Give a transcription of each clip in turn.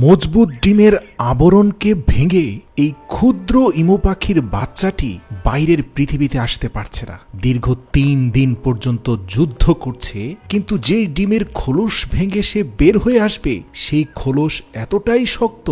মজবুত ডিমের আবরণকে ভেঙে এই ক্ষুদ্র ইমু পাখির বাচ্চাটি বাইরের পৃথিবীতে আসতে পারছে না। দীর্ঘ ৩ দিন পর্যন্ত যুদ্ধ করছে, কিন্তু যে ডিমের খোলস ভেঙে সে বের হয়ে আসবে সেই খোলস এতটাই শক্ত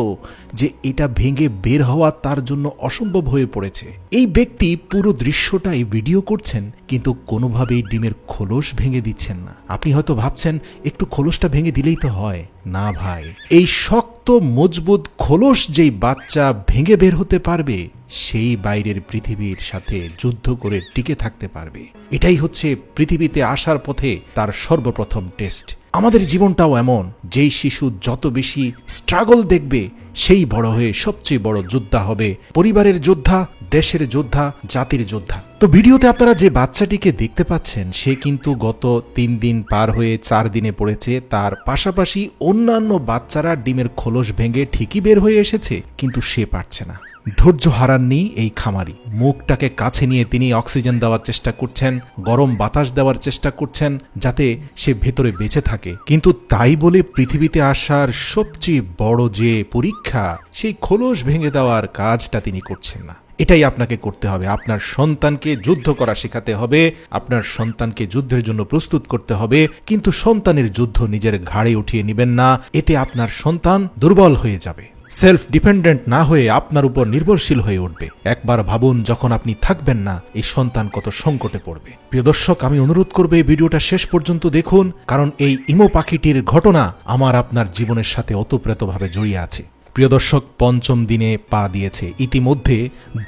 যে এটা ভেঙে বের হওয়া তার জন্য অসম্ভব হয়ে পড়েছে। এই ব্যক্তি পুরো দৃশ্যটাই ভিডিও করছেন, কিন্তু কোনোভাবেই ডিমের খোলস ভেঙে দিচ্ছেন না। আপনি হয়তো ভাবছেন একটু খোলসটা ভেঙে দিলেই তো হয়। না ভাই, এই শক্ত মজবুত খোলস যেই বাচ্চা ভেঙে বের হতে পারবে সেই বাইরের পৃথিবীর সাথে যুদ্ধ করে টিকে থাকতে পারবে। এটাই হচ্ছে পৃথিবীতে আসার পথে তার সর্বপ্রথম টেস্ট। আমাদের জীবনটাও এমন, যেই শিশু যত বেশি স্ট্রাগল দেখবে সেই বড় হয়ে সবচেয়ে বড় যোদ্ধা হবে, পরিবারের যোদ্ধা, দেশের যোদ্ধা, জাতির যোদ্ধা। তো ভিডিওতে আপনারা যে বাচ্চাটিকে দেখতে পাচ্ছেন সে কিন্তু গত ৩ দিন পার হয়ে ৪ দিনে পড়েছে। তার পাশাপাশি অন্যান্য বাচ্চারা ডিমের খোলস ভেঙে ঠিকই বের হয়ে এসেছে, কিন্তু সে পারছে না। ধৈর্য হারাননি এই খামারি। মুখটাকে কাছে নিয়ে তিনি অক্সিজেন দেওয়ার চেষ্টা করছেন, গরম বাতাস দেওয়ার চেষ্টা করছেন যাতে সে ভেতরে বেঁচে থাকে। কিন্তু তাই বলে পৃথিবীতে আসার সবচেয়ে বড় যে পরীক্ষা, সেই খোলস ভেঙে দেওয়ার কাজটা তিনি করছেন না। এটাই আপনাকে করতে হবে। আপনার সন্তানকে যুদ্ধ করা শেখাতে হবে, আপনার সন্তানকে যুদ্ধের জন্য প্রস্তুত করতে হবে, কিন্তু সন্তানের যুদ্ধ নিজের ঘাড়ে উঠিয়ে নেবেন না। এতে আপনার সন্তান দুর্বল হয়ে যাবে, সেলফ ডিপেন্ডেন্ট না হয়ে আপনার উপর নির্ভরশীল হয়ে উঠবে। একবার ভাবুন, যখন আপনি থাকবেন না এই সন্তান কত সংকটে পড়বে। প্রিয় দর্শক, আমি অনুরোধ করব এই ভিডিওটা শেষ পর্যন্ত দেখুন, কারণ এই ইমু পাখিটির ঘটনা আমার আপনার জীবনের সাথে ওতপ্রোতভাবে জড়িয়ে আছে। প্রিয় দর্শক, ৫ম দিনে পা দিয়েছে। ইতিমধ্যে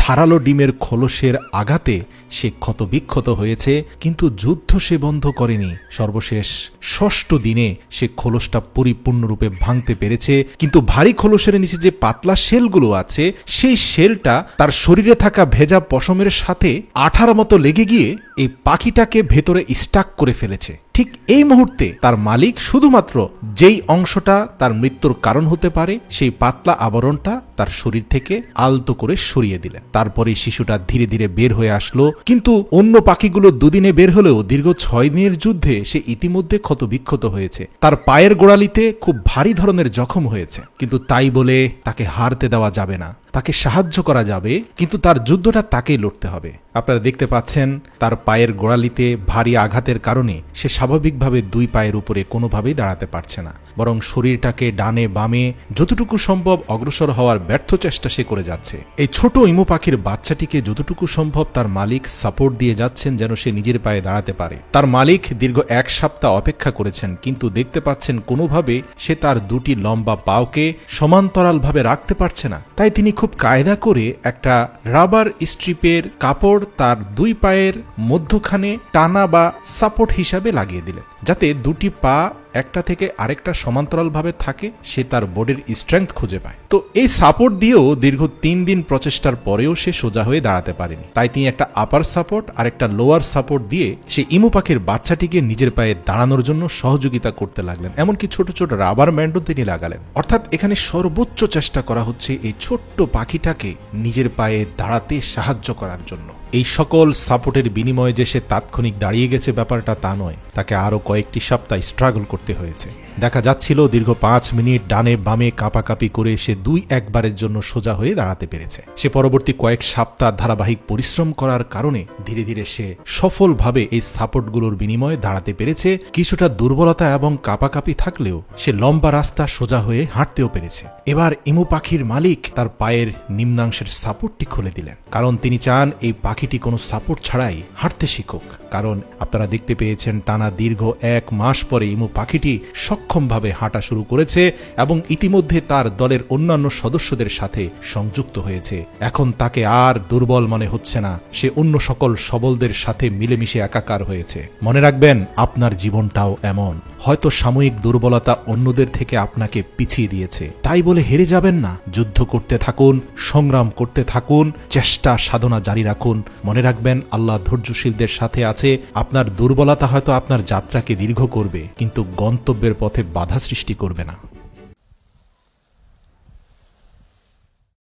ধারালো ডিমের খোলসের আঘাতে সে ক্ষতবিক্ষত হয়েছে, কিন্তু যুদ্ধ সে বন্ধ করেনি। সর্বশেষ ৬ষ্ঠ দিনে সে খোলসটা পরিপূর্ণরূপে ভাঙতে পেরেছে, কিন্তু ভারী খোলসের নিচে যে পাতলা শেলগুলো আছে সেই শেলটা তার শরীরে থাকা ভেজা পশমের সাথে আঠার মতো লেগে গিয়ে এই পাখিটাকে ভেতরে স্টাক করে ফেলেছে। ঠিক এই মুহূর্তে তার মালিক শুধুমাত্র যেই অংশটা তার মৃত্যুর কারণ হতে পারে সেই পাতলা আবরণটা তার শরীর থেকে আলতো করে সরিয়ে দিলেন। তারপরে শিশুটা ধীরে ধীরে বের হয়ে আসলো, কিন্তু অন্য পাখিগুলো ২ দিনে বের হলেও দীর্ঘ ৬ দিনের যুদ্ধে সে ইতিমধ্যে ক্ষতবিক্ষত হয়েছে। তার পায়ের গোড়ালিতে খুব ভারী ধরনের জখম হয়েছে, কিন্তু তাই বলে তাকে হারতে দেওয়া যাবে না। তাকে সাহায্য করা যাবে, কিন্তু তার যুদ্ধটা তাকেই লড়তে হবে। আপনারা দেখতে পাচ্ছেন তার পায়ের গোড়ালিতে ভারী আঘাতের কারণে সে স্বাভাবিকভাবে ২ পায়ের উপরে কোনোভাবেই দাঁড়াতে পারছে না, বরং শরীরটাকে ডানে বামে যতটুকু সম্ভব অগ্রসর হওয়ার ব্যর্থ চেষ্টা সে করে যাচ্ছে। এই ছোট ইমু পাখির বাচ্চাটিকে যতটুকু সম্ভব তার মালিক সাপোর্ট দিয়ে যাচ্ছেন যেন সে নিজের পায়ে দাঁড়াতে পারে। তার মালিক দীর্ঘ ১ সপ্তাহ অপেক্ষা করেছেন, কিন্তু দেখতে পাচ্ছেন কোনোভাবে সে তার ২টি লম্বা পাওকে সমান্তরালভাবে রাখতে পারছে না। তাই তিনি খুব কায়দা করে একটা রাবার স্ট্রিপের কাপড় তার ২ পায়ের মধ্যখানে টানা বা সাপোর্ট হিসাবে লাগিয়ে দিলেন, যাতে ২টি পা একটা থেকে আরেকটা সমান্তরালভাবে থাকে, সে তার বডির স্ট্রেংথ খুঁজে পায়। তো এই সাপোর্ট দিয়েও দীর্ঘ ৩ দিন প্রচেষ্টার পরেও সে সোজা হয়ে দাঁড়াতে পারেনি। তাই তিনি একটা আপার সাপোর্ট আর একটা লোয়ার সাপোর্ট দিয়ে সে ইমু পাখির বাচ্চাটিকে নিজের পায়ে দাঁড়ানোর জন্য সহযোগিতা করতে লাগলেন। এমনকি ছোট ছোট রাবার ব্যান্ডও তিনি লাগালেন। অর্থাৎ এখানে সর্বোচ্চ চেষ্টা করা হচ্ছে এই ছোট্ট পাখিটাকে নিজের পায়ে দাঁড়াতে সাহায্য করার জন্য। এই সকল সাপোর্টের বিনিময়ে যে সে তাৎক্ষণিক দাঁড়িয়ে গেছে ব্যাপারটা তা নয়, তাকে আরও কয়েকটি সপ্তাহ স্ট্রাগল করতে হয়েছে। দেখা যাচ্ছিল দীর্ঘ ৫ মিনিট ডানে বামে কাঁপাকাঁপি করে সে ২-১ বারের জন্য সোজা হয়ে দাঁড়াতে পেরেছে। সে পরবর্তী কয়েক সপ্তাহ ধারাবাহিক পরিশ্রম করার কারণে ধীরে ধীরে সে সফলভাবে এই সাপোর্টগুলোর বিনিময়ে দাঁড়াতে পেরেছে। কিছুটা দুর্বলতা এবং কাঁপাকাঁপি থাকলেও সে লম্বা রাস্তা সোজা হয়ে হাঁটতেও পেরেছে। এবার ইমু পাখির মালিক তার পায়ের নিম্নাংশের সাপোর্টটি খুলে দিলেন, কারণ তিনি চান এই পাখিটি কোনো সাপোর্ট ছাড়াই হাঁটতে শিখুক। কারণ আপনারা দেখতে পেয়েছেন টানা দীর্ঘ ১ মাস পরে ইমু পাখিটি সক্ষমভাবে হাঁটা শুরু করেছে এবং ইতিমধ্যে তার দলের অন্যান্য সদস্যদের সাথে সংযুক্ত হয়েছে। এখন তাকে আর দুর্বল মনে হচ্ছে না, সে অন্য সকল সবলদের সাথে মিলেমিশে একাকার হয়েছে। মনে রাখবেন, আপনার জীবনটাও এমন। হয়তো সাময়িক দুর্বলতা অন্যদের থেকে আপনাকে পিছিয়ে দিয়েছে, তাই বলে হেরে যাবেন না। যুদ্ধ করতে থাকুন, সংগ্রাম করতে থাকুন, চেষ্টা সাধনা জারি রাখুন। মনে রাখবেন, আল্লাহ ধৈর্যশীলদের সাথে আছে। আপনার দুর্বলতা হয়তো আপনার যাত্রাকে দীর্ঘ করবে, কিন্তু গন্তব্যের পথে বাধা সৃষ্টি করবে না।